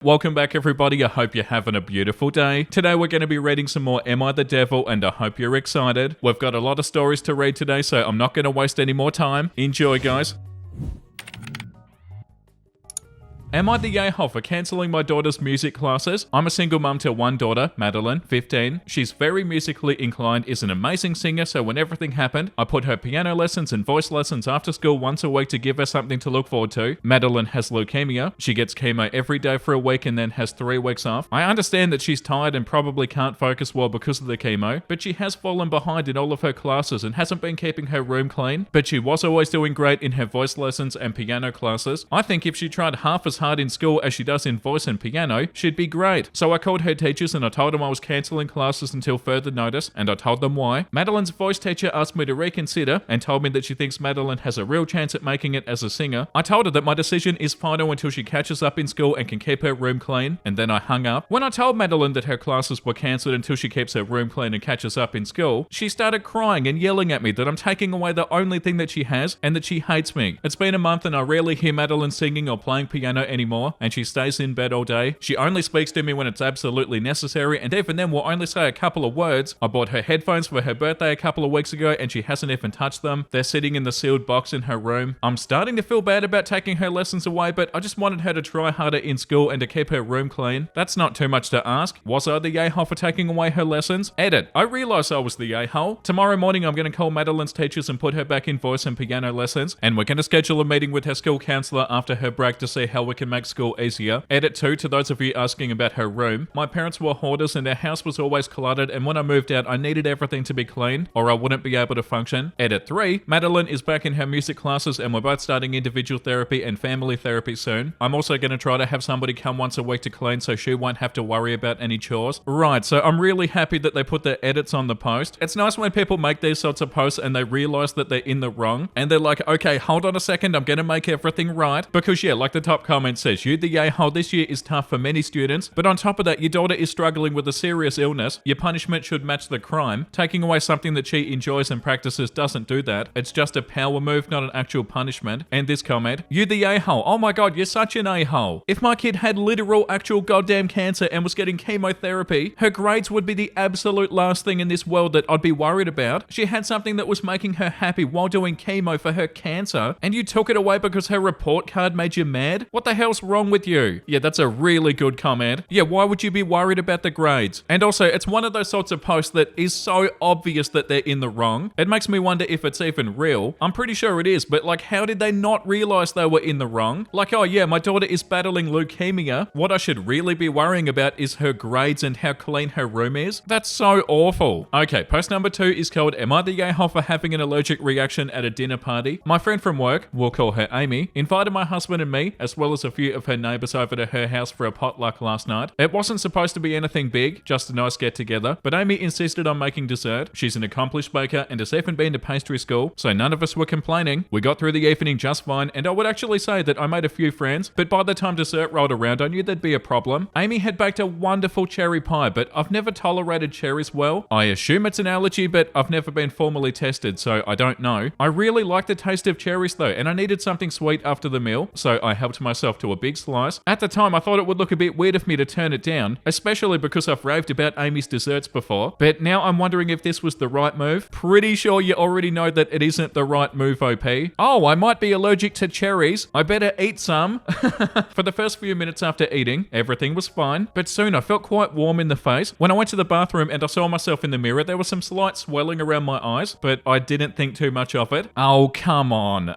Welcome back everybody, I hope you're having a beautiful day. Today we're going to be reading some more Am I the Devil and I hope you're excited. We've got a lot of stories to read today, so I'm not going to waste any more time. Enjoy guys. Am I the a-hole for cancelling my daughter's music classes? I'm a single mum to one daughter, Madeline, 15. She's very musically inclined, is an amazing singer, so when everything happened, I put her piano lessons and voice lessons after school once a week to give her something to look forward to. Madeline has leukemia. She gets chemo every day for a week and then has 3 weeks off. I understand that she's tired and probably can't focus well because of the chemo, but she has fallen behind in all of her classes and hasn't been keeping her room clean. But she was always doing great in her voice lessons and piano classes. I think if she tried half as hard in school as she does in voice and piano, she'd be great. So I called her teachers and I told them I was cancelling classes until further notice, and I told them why. Madeline's voice teacher asked me to reconsider and told me that she thinks Madeline has a real chance at making it as a singer. I told her that my decision is final until she catches up in school and can keep her room clean, and then I hung up. When I told Madeline that her classes were cancelled until she keeps her room clean and catches up in school, she started crying and yelling at me that I'm taking away the only thing that she has and that she hates me. It's been a month and I rarely hear Madeline singing or playing piano anymore, and she stays in bed all day. She only speaks to me when it's absolutely necessary, and even then will only say a couple of words. I bought her headphones for her birthday a couple of weeks ago and she hasn't even touched them. They're sitting in the sealed box in her room. I'm starting to feel bad about taking her lessons away, but I just wanted her to try harder in school and to keep her room clean. That's not too much to ask. Was I the a-hole for taking away her lessons? Edit. I realised I was the a-hole. Tomorrow morning I'm going to call Madeline's teachers and put her back in voice and piano lessons, and we're going to schedule a meeting with her school counsellor after her break to see how we can make school easier. Edit 2, to those of you asking about her room. My parents were hoarders and their house was always cluttered, and when I moved out I needed everything to be clean or I wouldn't be able to function. Edit 3, Madeline is back in her music classes and we're both starting individual therapy and family therapy soon. I'm also going to try to have somebody come once a week to clean so she won't have to worry about any chores. Right, so I'm really happy that they put their edits on the post. It's nice when people make these sorts of posts and they realise that they're in the wrong and they're like, okay, hold on a second, I'm going to make everything right. Because yeah, like the top comment says, you the a-hole, this year is tough for many students, but on top of that, your daughter is struggling with a serious illness. Your punishment should match the crime. Taking away something that she enjoys and practices doesn't do that. It's just a power move, not an actual punishment. And this comment, you the a-hole. Oh my god, you're such an a-hole. If my kid had literal actual goddamn cancer and was getting chemotherapy, her grades would be the absolute last thing in this world that I'd be worried about. She had something that was making her happy while doing chemo for her cancer, and you took it away because her report card made you mad? What the hell's wrong with you? Yeah, that's a really good comment. Yeah, why would you be worried about the grades? And also, it's one of those sorts of posts that is so obvious that they're in the wrong. It makes me wonder if it's even real. I'm pretty sure it is, but like, how did they not realize they were in the wrong? Like, oh yeah, my daughter is battling leukemia. What I should really be worrying about is her grades and how clean her room is. That's so awful. Okay, post number 2 is called, Am I the a-hole for having an allergic reaction at a dinner party? My friend from work, we'll call her Amy, invited my husband and me, as well as a few of her neighbours over to her house for a potluck last night. It wasn't supposed to be anything big, just a nice get together, but Amy insisted on making dessert. She's an accomplished baker and has even been to pastry school, so none of us were complaining. We got through the evening just fine, and I would actually say that I made a few friends, but by the time dessert rolled around I knew there'd be a problem. Amy had baked a wonderful cherry pie, but I've never tolerated cherries well. I assume it's an allergy, but I've never been formally tested, so I don't know. I really like the taste of cherries though, and I needed something sweet after the meal, so I helped myself to a big slice. At the time I thought it would look a bit weird of me to turn it down, especially because I've raved about Amy's desserts before, but now I'm wondering if this was the right move. Pretty sure you already know that it isn't the right move, OP. Oh, I might be allergic to cherries. I better eat some. For the first few minutes after eating, everything was fine, but soon I felt quite warm in the face. When I went to the bathroom and I saw myself in the mirror, there was some slight swelling around my eyes, but I didn't think too much of it. Oh, come on.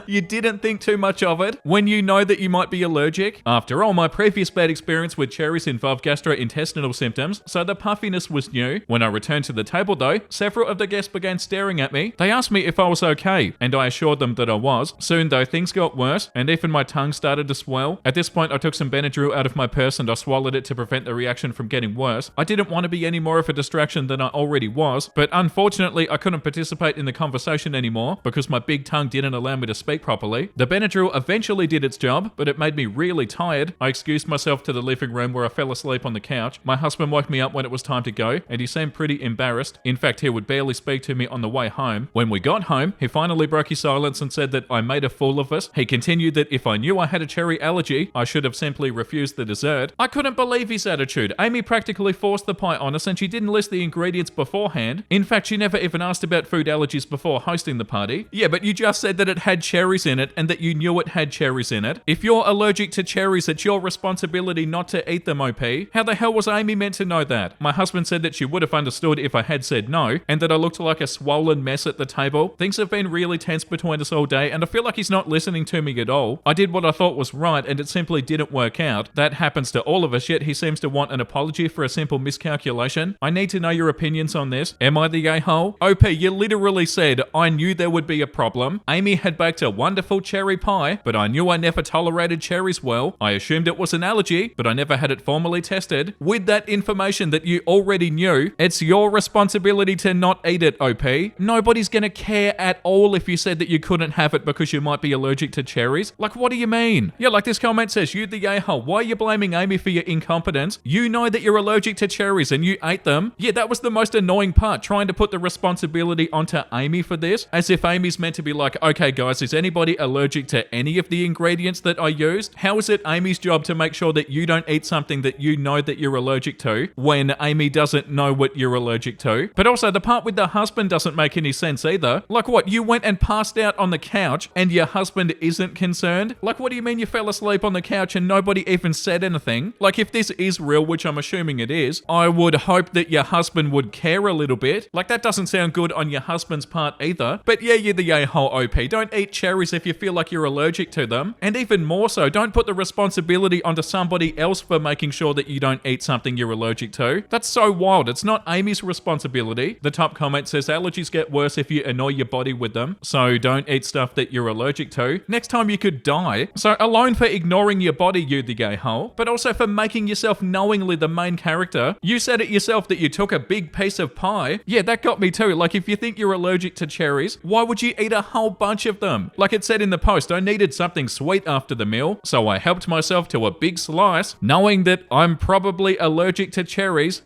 You didn't think too much of it when you know that you might be allergic? After all, my previous bad experience with cherries involved gastrointestinal symptoms, so the puffiness was new. When I returned to the table though, several of the guests began staring at me. They asked me if I was okay, and I assured them that I was. Soon though, things got worse, and even my tongue started to swell. At this point, I took some Benadryl out of my purse and I swallowed it to prevent the reaction from getting worse. I didn't want to be any more of a distraction than I already was, but unfortunately, I couldn't participate in the conversation anymore because my big tongue didn't allow me to speak properly. The Benadryl eventually did its job, but it made me really tired. I excused myself to the living room where I fell asleep on the couch. My husband woke me up when it was time to go, and he seemed pretty embarrassed. In fact, he would barely speak to me on the way home. When we got home, he finally broke his silence and said that I made a fool of us. He continued that if I knew I had a cherry allergy, I should have simply refused the dessert. I couldn't believe his attitude. Amy practically forced the pie on us, and she didn't list the ingredients beforehand. In fact, she never even asked about food allergies before hosting the party. Yeah, but you just said that it had cherries in it and that you knew it had cherries in it. If you're allergic to cherries, it's your responsibility not to eat them, OP. How the hell was Amy meant to know that? My husband said that she would have understood if I had said no, and that I looked like a swollen mess at the table. Things have been really tense between us all day, and I feel like he's not listening to me at all. I did what I thought was right, and it simply didn't work out. That happens to all of us, yet he seems to want an apology for a simple miscalculation. I need to know your opinions on this. Am I the a-hole? OP, you literally said, I knew there would be a problem. Amy had baked a wonderful cherry pie, but I knew I never tolerated cherries well. I assumed it was an allergy, but I never had it formally tested. With that information that you already knew, it's your responsibility to not eat it, OP. Nobody's gonna care at all if you said that you couldn't have it because you might be allergic to cherries. Like, what do you mean? Yeah, like this comment says, you the a-hole, why are you blaming Amy for your incompetence? You know that you're allergic to cherries and you ate them. Yeah, that was the most annoying part, trying to put the responsibility onto Amy for this, as if Amy's meant to be like, okay guys, is anybody allergic to any of the ingredients that I used? How is it Amy's job to make sure that you don't eat something that you know that you're allergic to when Amy doesn't know what you're allergic to? But also the part with the husband doesn't make any sense either. Like what, you went and passed out on the couch and your husband isn't concerned? Like what do you mean you fell asleep on the couch and nobody even said anything? Like if this is real, which I'm assuming it is, I would hope that your husband would care a little bit. Like that doesn't sound good on your husband's part either. But yeah, you're the a-hole, OP. Don't eat cherries if you feel like you're allergic to them. And even more so, don't put the responsibility onto somebody else for making sure that you don't eat something you're allergic to. That's so wild. It's not Amy's responsibility. The top comment says allergies get worse if you annoy your body with them. So don't eat stuff that you're allergic to. Next time you could die. So alone for ignoring your body, you the a-hole, but also for making yourself knowingly the main character. You said it yourself that you took a big piece of pie. Yeah, that got me too. Like if you think you're allergic to cherries, why would you eat a whole bunch of them? Like it said in the post, I needed something sweet after the meal, so I helped myself to a big slice, knowing that I'm probably allergic to cherries.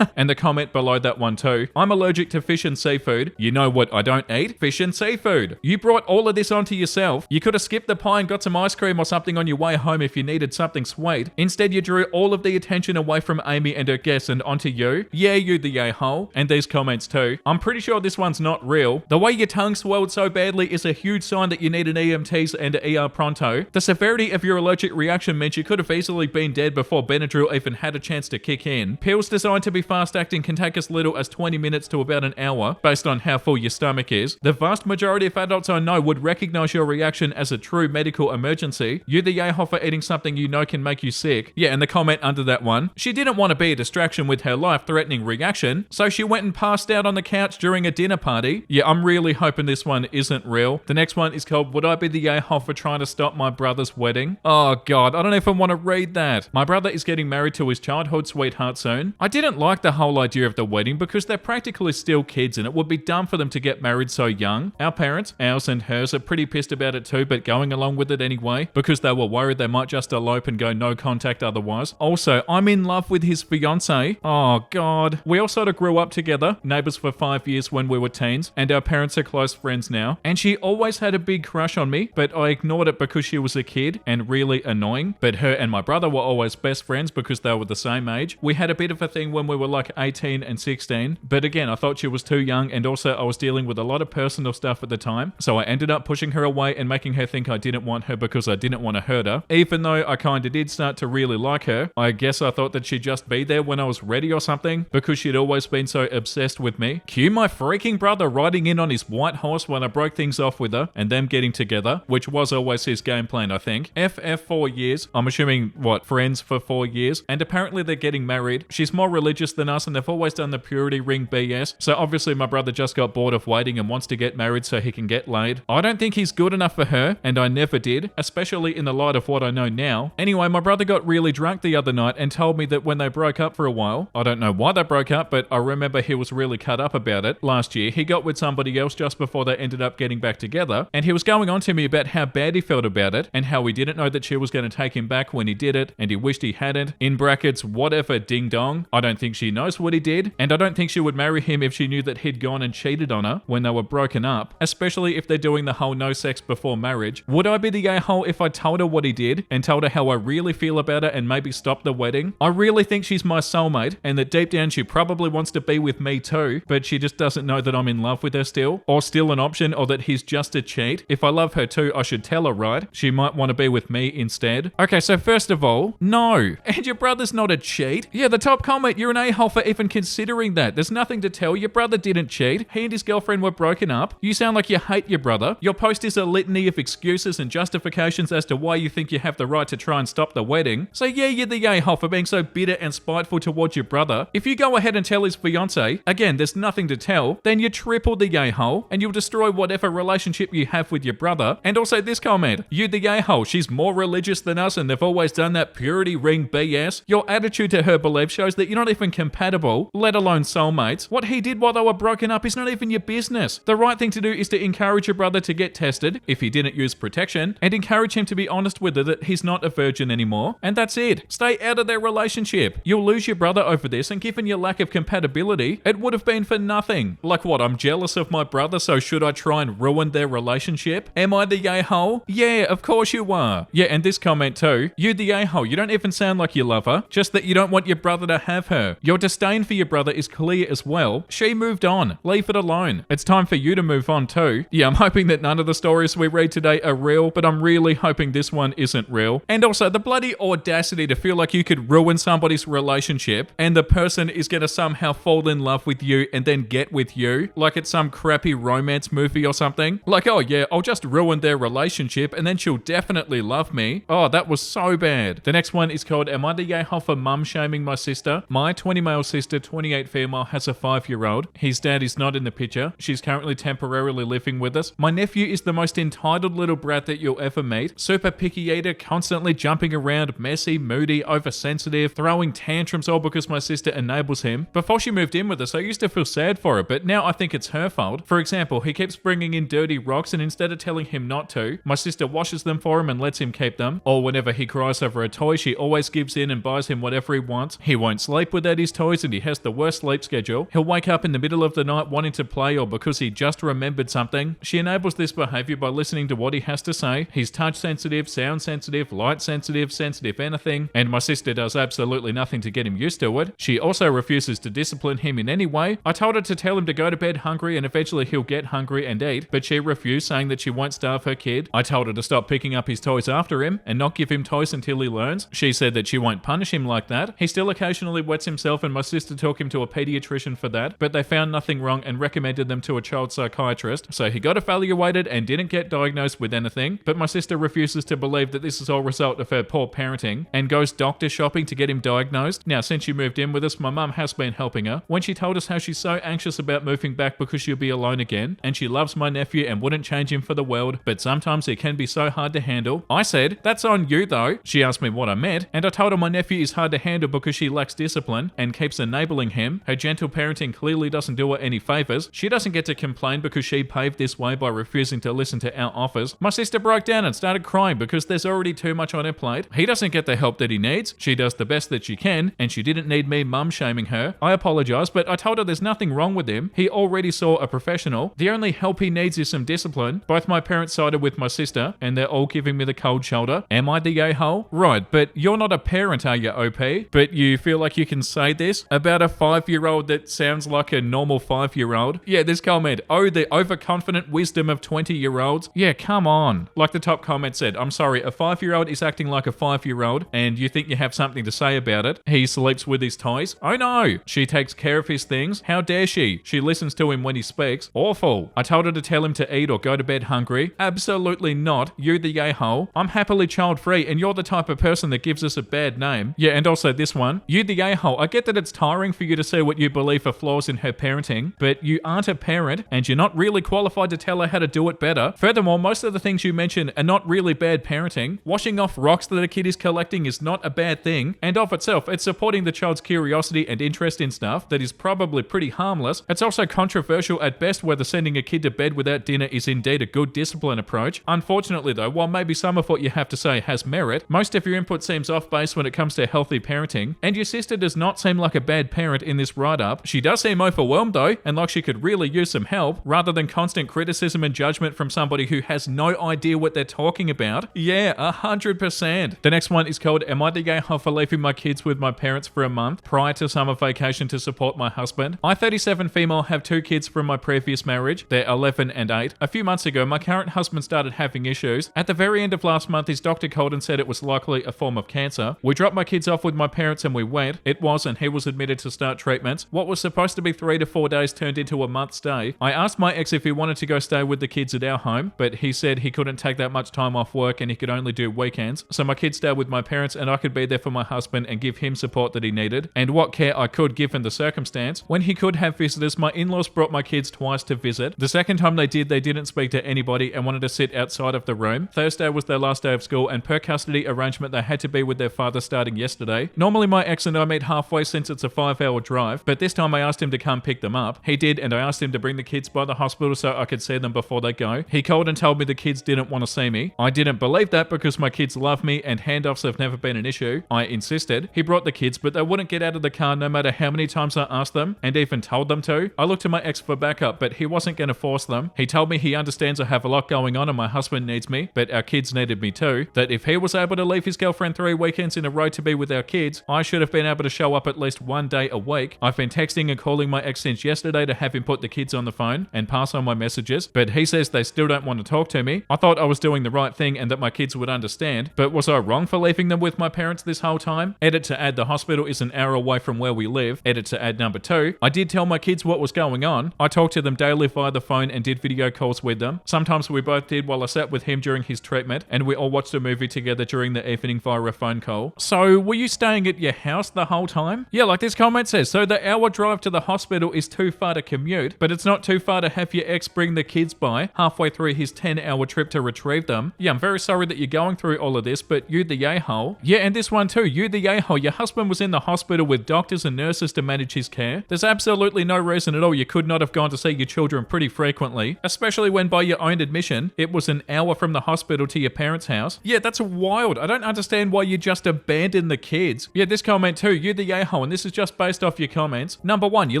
And the comment below that one too, I'm allergic to fish and seafood. You know what I don't eat? Fish and seafood. You brought all of this onto yourself. You could have skipped the pie and got some ice cream or something on your way home if you needed something sweet. Instead, you drew all of the attention away from Amy and her guests and onto you. Yeah, you the a-hole. And these comments too. I'm pretty sure this one's not real. The way your tongue swelled so badly is a huge sign that you need an EMTs and an ER pronto. The severity of your allergic reaction meant you could have easily been dead before Benadryl even had a chance to kick in. Pills designed to be fast-acting can take as little as 20 minutes to about an hour, based on how full your stomach is. The vast majority of adults I know would recognize your reaction as a true medical emergency. You the a-hole for eating something you know can make you sick. Yeah, and the comment under that one, she didn't want to be a distraction with her life-threatening reaction, so she went and passed out on the couch during a dinner party. Yeah, I'm really hoping this one isn't real. The next one is called, would I be the a-hole for trying to stop my brother's wedding? Oh god, I don't even want to read that. My brother is getting married to his childhood sweetheart soon. I didn't like the whole idea of the wedding because they're practically still kids and it would be dumb for them to get married so young. Our parents, ours and hers, are pretty pissed about it too, but going along with it anyway because they were worried they might just elope and go no contact otherwise. Also, I'm in love with his fiance. Oh god. We all sort of grew up together, neighbors for 5 years when we were teens, and our parents are close friends now. And she always had a big crush on me, but I ignored it because she was a kid and really annoying. But her and my brother were always best friends because they were the same age. We had a bit of a thing when we were like 18 and 16, but again, I thought she was too young, and also I was dealing with a lot of personal stuff at the time, so I ended up pushing her away and making her think I didn't want her because I didn't want to hurt her. Even though I kinda did start to really like her, I guess I thought that she'd just be there when I was ready or something, because she'd always been so obsessed with me. Cue my freaking brother riding in on his white horse when I broke things off with her, and them getting together, which was always his game plan, I think. FF 4 years, I'm assuming, what, friends for 4 years, and apparently they're getting married. She's more religious than us, and they've always done the purity ring BS, so obviously my brother just got bored of waiting and wants to get married so he can get laid. I don't think he's good enough for her, and I never did, especially in the light of what I know now. Anyway, my brother got really drunk the other night and told me that when they broke up for a while, I don't know why they broke up, but I remember he was really cut up about it. Last year, he got with somebody else just before they ended up getting back together, and he was going on to me about how bad he felt about it, and how he didn't know that she was going to take him back when he did it, and he wished he hadn't. In brackets, whatever, ding dong. I don't think she knows what he did, and I don't think she would marry him if she knew that he'd gone and cheated on her when they were broken up, especially if they're doing the whole no sex before marriage. Would I be the a-hole if I told her what he did and told her how I really feel about her and maybe stop the wedding? I really think she's my soulmate, and that deep down she probably wants to be with me too, but she just doesn't know that I'm in love with her still, or still an option, or that he's just a cheat. If I love her too, I should tell her, right? She might want to be with me instead. Okay, so first of all, no. And your brother's not a cheat. Yeah, the top comment, you're an a-hole for even considering that. There's nothing to tell. Your brother didn't cheat. He and his girlfriend were broken up. You sound like you hate your brother. Your post is a litany of excuses and justifications as to why you think you have the right to try and stop the wedding. So yeah, you're the a-hole for being so bitter and spiteful towards your brother. If you go ahead and tell his fiance, again, there's nothing to tell, then you're triple the a-hole, and you'll destroy whatever relationship you have with your brother. And also this comment, you the a-hole, she's more religious than us and they've always done that purity ring BS. Your attitude to her belief shows that you're not even compatible, let alone soulmates. What he did while they were broken up is not even your business. The right thing to do is to encourage your brother to get tested, if he didn't use protection, and encourage him to be honest with her that he's not a virgin anymore. And that's it. Stay out of their relationship. You'll lose your brother over this, and given your lack of compatibility, it would have been for nothing. Like what, I'm jealous of my brother, so should I try and ruin their relationship? Am I the a-hole? Yeah, of course you are. Yeah, and this comment too, you the a-hole, you don't even sound like you love her, just that you don't want your brother to have her. Your disdain for your brother is clear as well. She moved on. Leave it alone. It's time for you to move on too. Yeah, I'm hoping that none of the stories we read today are real, but I'm really hoping this one isn't real. And also, the bloody audacity to feel like you could ruin somebody's relationship and the person is gonna somehow fall in love with you and then get with you, like it's some crappy romance movie or something. Like, oh yeah, I'll just ruin their relationship and then she'll definitely love me. Oh, that was so bad. The next one is called, am I the a-hole for mum shaming my sister? My 20 male sister, 28 female, has a 5-year-old. His dad is not in the picture. She's currently temporarily living with us. My nephew is the most entitled little brat that you'll ever meet. Super picky eater, constantly jumping around, messy, moody, oversensitive, throwing tantrums all because my sister enables him. Before she moved in with us, I used to feel sad for her, but now I think it's her fault. For example, he keeps bringing in dirty rocks, and instead of telling him not to, my sister washes them for him and lets him keep them. Or whenever he cries over a toy, she always gives in and buys him whatever he wants. He won't sleep without his toys, and he has the worst sleep schedule. He'll wake up in the middle of the night wanting to play or because he just remembered something. She enables this behavior by listening to what he has to say. He's touch sensitive, sound sensitive, light sensitive, sensitive anything, and my sister does absolutely nothing to get him used to it. She also refuses to discipline him in any way. I told her to tell him to go to bed hungry and eventually he'll get hungry and eat, but she refused, saying that she won't starve her kid. I told her to stop picking up his toys after him and not give him toys until he learns. She said that she won't punish him like that. He still occasionally wets himself, and my sister took him to a pediatrician for that, but they found nothing wrong and recommended them to a child psychiatrist. So he got evaluated and didn't get diagnosed with anything, but my sister refuses to believe that this is all a result of her poor parenting and goes doctor shopping to get him diagnosed. Now, since she moved in with us, my mum has been helping her. When she told us how she's so anxious about moving back because she'll be alone again, and she loves my nephew and wouldn't change him for the world, but sometimes it can be so hard to handle. I said, that's on you though. She asked me what I meant, and I told her my nephew is hard to handle because she lacks discipline and keeps enabling him. Her gentle parenting clearly doesn't do her any favors. She doesn't get to complain because she paved this way by refusing to listen to our offers. My sister broke down and started crying because there's already too much on her plate. He doesn't get the help that he needs. She does the best that she can, and she didn't need me mum shaming her. I apologize, but I told her there's nothing wrong with him. He already saw a professional. The only help he needs is some discipline. Both my parents sided with my sister, and they're all giving me the cold shoulder. Am I the a-hole? Right, but you're not a parent, are you, OP? But you feel like you can say this about a 5-year-old that sounds like a normal 5-year-old? Yeah, this comment, oh, the overconfident wisdom of 20-year-olds. Yeah, come on. Like the top comment said, I'm sorry, a 5-year-old is acting like a 5-year-old, and you think you have something to say about it. He sleeps with his toys. Oh no. She takes care of his things. How dare she? She listens to him when he speaks. Awful. I told her to tell him to eat or go to bed hungry. Absolutely not. You the a-hole. I'm happily child-free, and you're the type of person that gives us a bad name. Yeah, and also this one. You the a-hole. I get that it's tiring for you to say what you believe are flaws in her parenting, but you aren't a parent, and you're not really qualified to tell her how to do it better. Furthermore, most of the things you mention are not really bad parenting. Washing off rocks that a kid is collecting is not a bad thing, and of itself, it's supporting the child's curiosity and interest in stuff that is probably pretty harmless. It's also controversial at best whether sending a kid to bed without dinner is indeed a good discipline approach. Unfortunately though, while maybe some some of what you have to say has merit. Most of your input seems off base when it comes to healthy parenting, and your sister does not seem like a bad parent in this write-up. She does seem overwhelmed though, and like she could really use some help, rather than constant criticism and judgment from somebody who has no idea what they're talking about. Yeah, 100%. The next one is called, Am I the a-hole for leaving my kids with my parents for a month prior to summer vacation to support my husband? I, 37 female, have 2 kids from my previous marriage. They're 11 and 8. A few months ago, my current husband started having issues. At the very end of last month, his doctor called and said it was likely a form of cancer. We dropped my kids off with my parents and we went. It was, and he was admitted to start treatments. What was supposed to be 3 to 4 days turned into a month's stay. I asked my ex if he wanted to go stay with the kids at our home, but he said he couldn't take that much time off work and he could only do weekends. So my kids stayed with my parents and I could be there for my husband and give him support that he needed, and what care I could given the circumstance. When he could have visitors, my in-laws brought my kids twice to visit. The second time they didn't speak to anybody and wanted to sit outside of the room. Thursday was their last day of school, and per custody arrangement they had to be with their father starting yesterday. Normally my ex and I meet halfway since it's a 5-hour drive, but this time I asked him to come pick them up. He did, and I asked him to bring the kids by the hospital so I could see them before they go. He called and told me the kids didn't want to see me. I didn't believe that because my kids love me and handoffs have never been an issue. I insisted. He brought the kids, but they wouldn't get out of the car no matter how many times I asked them, and even told them to. I looked to my ex for backup, but he wasn't going to force them. He told me he understands I have a lot going on and my husband needs me, but our kids needed me too. That if he was able to leave his girlfriend 3 weekends in a row to be with our kids, I should have been able to show up at least 1 day a week. I've been texting and calling my ex since yesterday to have him put the kids on the phone and pass on my messages, but he says they still don't want to talk to me. I thought I was doing the right thing and that my kids would understand, but was I wrong for leaving them with my parents this whole time? Edit to add, the hospital is an hour away from where we live. Edit to add number 2. I did tell my kids what was going on. I talked to them daily via the phone and did video calls with them. Sometimes we both did while I sat with him during his treatment, and we all watched a movie together during the evening via a phone call. So were you staying at your house the whole time? Yeah, like this comment says, so the hour drive to the hospital is too far to commute, but it's not too far to have your ex bring the kids by halfway through his 10-hour trip to retrieve them. Yeah, I'm very sorry that you're going through all of this, but you the a-hole. Yeah, and this one too, you the a-hole. Your husband was in the hospital with doctors and nurses to manage his care. There's absolutely no reason at all you could not have gone to see your children pretty frequently, especially when by your own admission, it was an hour from the hospital to your parents' house. Yeah, that's wild. I don't understand why you just abandoned the kids. Yeah, this comment too, you the a-hole, and this is just based off your comments. Number 1, you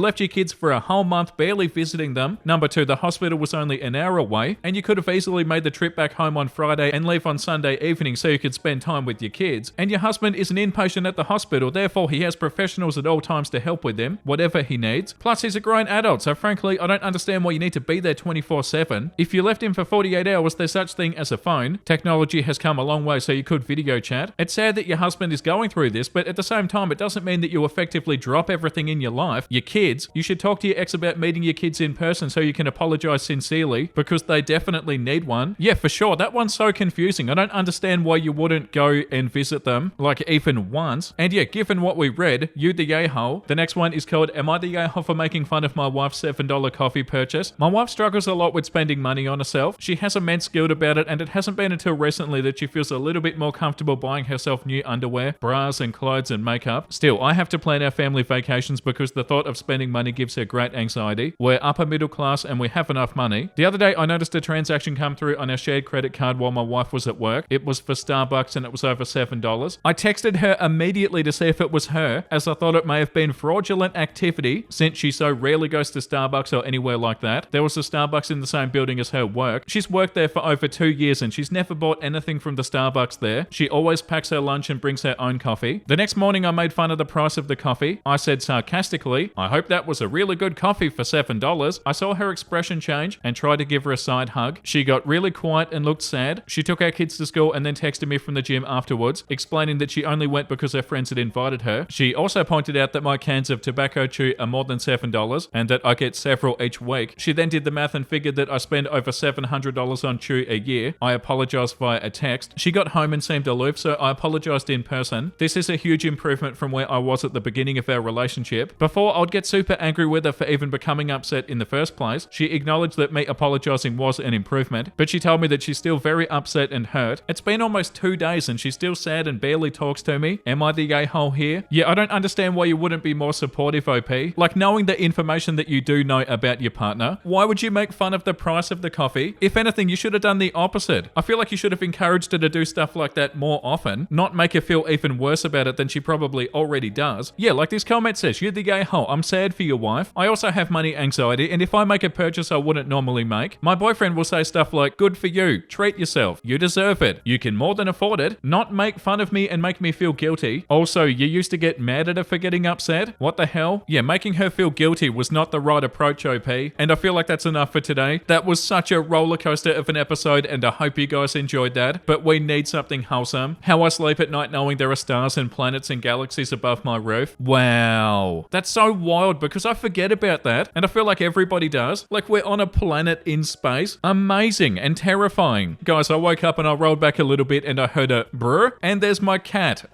left your kids for a whole month barely visiting them. Number 2, the hospital was only an hour away, and you could have easily made the trip back home on Friday and leave on Sunday evening so you could spend time with your kids. And your husband is an inpatient at the hospital, therefore he has professionals at all times to help with him, whatever he needs. Plus he's a grown adult, so frankly, I don't understand why you need to be there 24/7. If you left him for 48 hours, there's such thing as a phone. Technology has come a long way so you could video chat. It's sad that your husband is going through this, but at the same time, it doesn't mean that you effectively drop everything in your life. Your kids, you should talk to your ex about meeting your kids in person so you can apologize sincerely, because they definitely need one. Yeah, for sure. That one's so confusing. I don't understand why you wouldn't go and visit them, like even once. And yeah, given what we read, you the a-hole. The next one is called, Am I the a-hole for making fun of my wife's $7 coffee purchase? My wife struggles a lot with spending money on herself. She has immense guilt about it, and it hasn't been until recently that she feels a little bit more comfortable buying herself new underwear, bras and clothes and makeup. Still, I have to plan our family vacations because the thought of spending money gives her great anxiety. We're upper middle class and we have enough money. The other day I noticed a transaction come through on our shared credit card while my wife was at work. It was for Starbucks and it was over $7. I texted her immediately to see if it was her, as I thought it may have been fraudulent activity since she so rarely goes to Starbucks or anywhere like that. There was a Starbucks in the same building as her work. She's worked there for over 2 years and she's never bought anything from the Starbucks there. She always packs her lunch and brings her own coffee. The next morning I made fun of the price of the coffee. I said sarcastically, I hope that was a really good coffee for $7. I saw her expression change and tried to give her a side hug. She got really quiet and looked sad. She took our kids to school and then texted me from the gym afterwards, explaining that she only went because her friends had invited her. She also pointed out that my cans of tobacco chew are more than $7 and that I get several each week. She then did the math and figured that I spend over $700 on chew a year. I apologized via a text. She got home and seemed aloof, so I apologized in person. This is a huge improvement from where I was at the beginning of our relationship. Before, I'd get super angry with her for even becoming upset in the first place. She acknowledged that me apologizing was an improvement, but she told me that she's still very upset and hurt. It's been almost 2 days and she's still sad and barely talks to me. Am I the a-hole here? Yeah, I don't understand why you wouldn't be more supportive, OP. Like, knowing the information that you do know about your partner, why would you make fun of the price of the coffee? If anything, you should have done the opposite. I feel like you should have encouraged her to do stuff like that more often, not make her feel even worse about it than she probably already does. Yeah, like this comment says, you're the gay hoe. I'm sad for your wife. I also have money anxiety, and if I make a purchase I wouldn't normally make, my boyfriend will say stuff like, good for you, treat yourself, you deserve it, you can more than afford it, not make fun of me and make me feel guilty. Also, you used to get mad at her for getting upset? What the hell? Yeah, making her feel guilty was not the right approach, OP, and I feel like that's enough for today. That was such a roller coaster of an episode, and I hope you guys enjoyed that, but we need something wholesome. How I sleep at night knowing there are stars and planets and galaxies above my roof. Wow. That's so wild because I forget about that, and I feel like everybody does. Like we're on a planet in space. Amazing and terrifying. Guys, I woke up and I rolled back a little bit and I heard a brr, and there's my cat.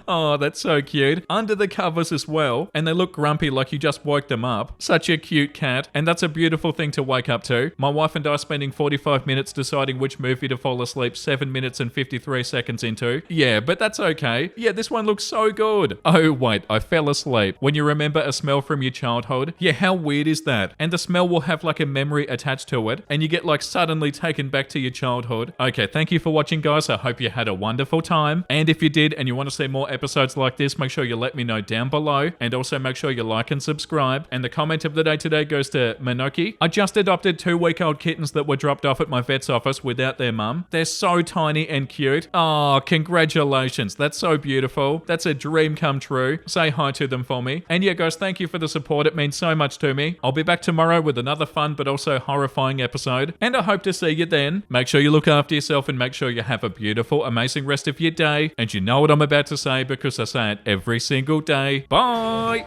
Oh, that's so cute. Under the covers as well, and they look grumpy like you just woke them up. Such a cute cat, and that's a beautiful thing to wake up to. My wife and I spending 45 minutes deciding which movie to fall asleep 7 minutes and 53 seconds into. Yeah, but that's okay. Yeah, this one looks so good. Oh wait, I fell asleep. When you remember a smell from your childhood? Yeah, how weird is that? And the smell will have like a memory attached to it, and you get like suddenly taken back to your childhood. Okay, thank you for watching, guys. I hope you had a wonderful time. And if you did and you want to see more episodes like this, make sure you let me know down below, and also make sure you like and subscribe. And the comment of the day today goes to Minoki. I just adopted 2-week-old kittens that were dropped off at my vet's office without their mum. They're so tiny and cute. Oh, congratulations. That's so beautiful. That's a dream come true. Say hi to them for me. And yeah, guys, thank you for the support. It means so much to me. I'll be back tomorrow with another fun but also horrifying episode, and I hope to see you then. Make sure you look after yourself and make sure you have a beautiful, amazing rest of your day. And you know what I'm about to say because I say it every single day. Bye!